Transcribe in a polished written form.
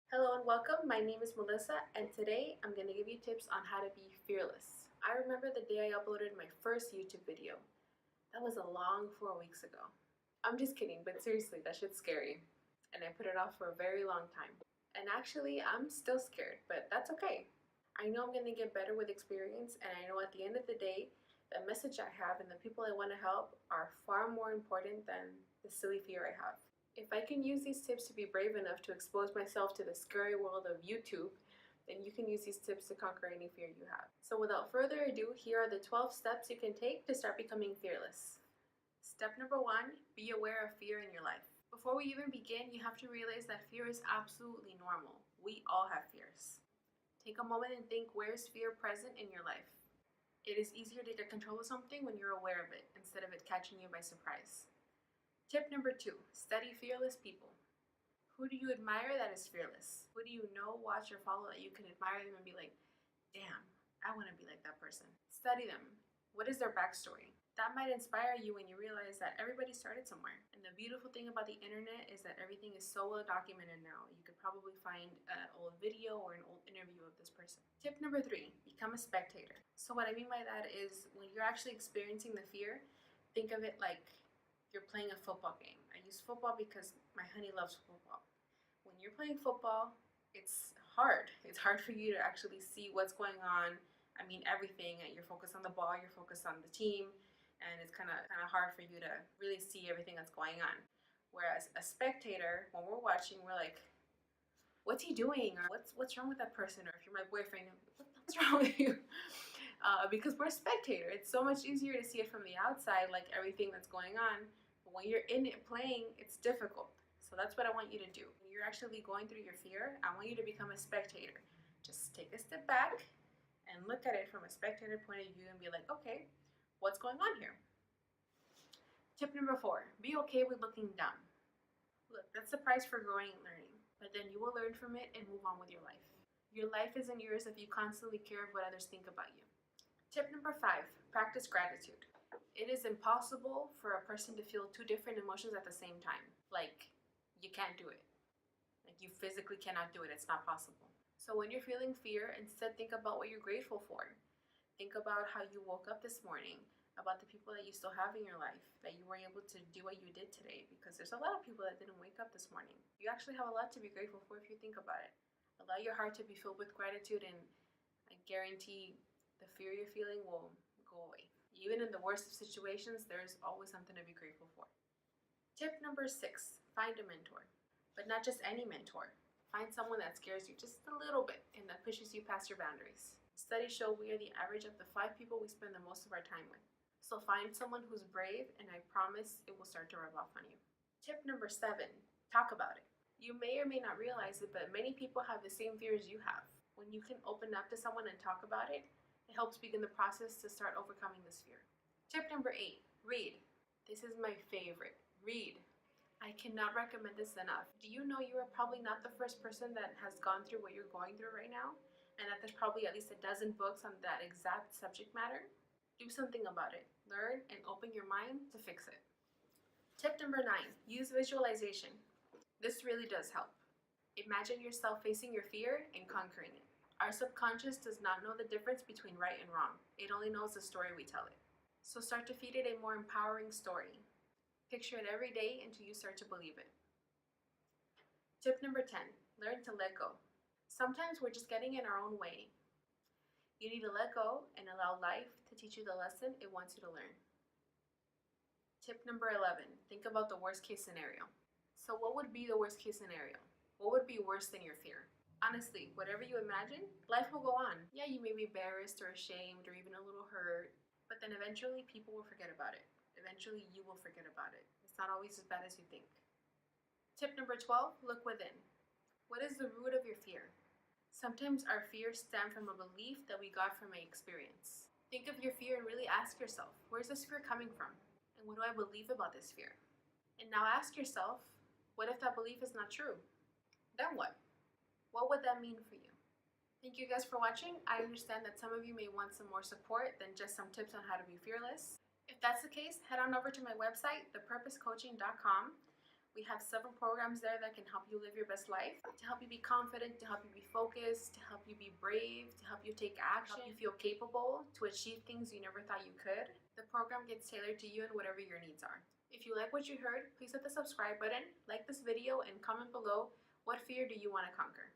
Hello and welcome. My name is Melissa, and today I'm going to give you tips on how to be fearless. I remember the day I uploaded my first YouTube video. That was a long 4 weeks ago. I'm just kidding, but seriously, that shit's scary. And I put it off for a very long time. And actually, I'm still scared, but that's okay. I know I'm going to get better with experience, and I know at the end of the day, the message I have and the people I want to help are far more important than the silly fear I have. If I can use these tips to be brave enough to expose myself to the scary world of YouTube, then you can use these tips to conquer any fear you have. So without further ado, here are the 12 steps you can take to start becoming fearless. Step number 1, be aware of fear in your life. Before we even begin, you have to realize that fear is absolutely normal. We all have fears. Take a moment and think, where is fear present in your life? It is easier to get control of something when you're aware of it, instead of it catching you by surprise. Tip number 2, study fearless people. Who do you admire that is fearless? Who do you know, watch, or follow that you can admire them and be like, damn, I want to be like that person? Study them. What is their backstory? That might inspire you when you realize that everybody started somewhere. And the beautiful thing about the internet is that everything is so well documented now. You could probably find an old video or an old interview of this person. Tip number 3, become a spectator. So what I mean by that is when you're actually experiencing the fear, think of it like you're playing a football game. I use football because my honey loves football. When you're playing football, it's hard. It's hard for you to actually see what's going on. I mean, everything. You're focused on the ball, you're focused on the team, and it's kind of hard for you to really see everything that's going on. Whereas a spectator, when we're watching, we're like, what's he doing? Or what's wrong with that person? Or if you're my boyfriend, what's wrong with you? Because we're a spectator. It's so much easier to see it from the outside, like everything that's going on. But when you're in it playing, it's difficult. So that's what I want you to do. When you're actually going through your fear, I want you to become a spectator. Just take a step back and look at it from a spectator point of view and be like, okay, what's going on here? Tip number 4, be okay with looking dumb. Look, that's the price for growing and learning. But then you will learn from it and move on with your life. Your life isn't yours if you constantly care of what others think about you. Tip number 5, practice gratitude. It is impossible for a person to feel two different emotions at the same time. Like, you can't do it. Like, you physically cannot do it. It's not possible. So when you're feeling fear, instead think about what you're grateful for. Think about how you woke up this morning, about the people that you still have in your life, that you were able to do what you did today, because there's a lot of people that didn't wake up this morning. You actually have a lot to be grateful for if you think about it. Allow your heart to be filled with gratitude, and I guarantee the fear you're feeling will go away. Even in the worst of situations, there's always something to be grateful for. Tip number 6, find a mentor. But not just any mentor. Find someone that scares you just a little bit and that pushes you past your boundaries. Studies show we are the average of the 5 people we spend the most of our time with. So find someone who's brave, and I promise it will start to rub off on you. Tip number 7, talk about it. You may or may not realize it, but many people have the same fears you have. When you can open up to someone and talk about it, it helps begin the process to start overcoming this fear. Tip number 8, read. This is my favorite. Read. I cannot recommend this enough. Do you know you are probably not the first person that has gone through what you're going through right now? And that there's probably at least a dozen books on that exact subject matter? Do something about it. Learn and open your mind to fix it. Tip number 9, use visualization. This really does help. Imagine yourself facing your fear and conquering it. Our subconscious does not know the difference between right and wrong. It only knows the story we tell it. So start to feed it a more empowering story. Picture it every day until you start to believe it. Tip number 10, learn to let go. Sometimes we're just getting in our own way. You need to let go and allow life to teach you the lesson it wants you to learn. Tip number 11, think about the worst case scenario. So what would be the worst case scenario? What would be worse than your fear? Honestly, whatever you imagine, life will go on. Yeah, you may be embarrassed or ashamed or even a little hurt, but then eventually people will forget about it. Eventually you will forget about it. It's not always as bad as you think. Tip number 12, look within. What is the root of your fear? Sometimes our fears stem from a belief that we got from an experience. Think of your fear and really ask yourself, where's this fear coming from? And what do I believe about this fear? And now ask yourself, what if that belief is not true? Then what? What would that mean for you? Thank you guys for watching. I understand that some of you may want some more support than just some tips on how to be fearless. If that's the case, head on over to my website, thepurposecoaching.com. We have several programs there that can help you live your best life, to help you be confident, to help you be focused, to help you be brave, to help you take action, help you feel capable, to achieve things you never thought you could. The program gets tailored to you and whatever your needs are. If you like what you heard, please hit the subscribe button, like this video, and comment below what fear do you want to conquer.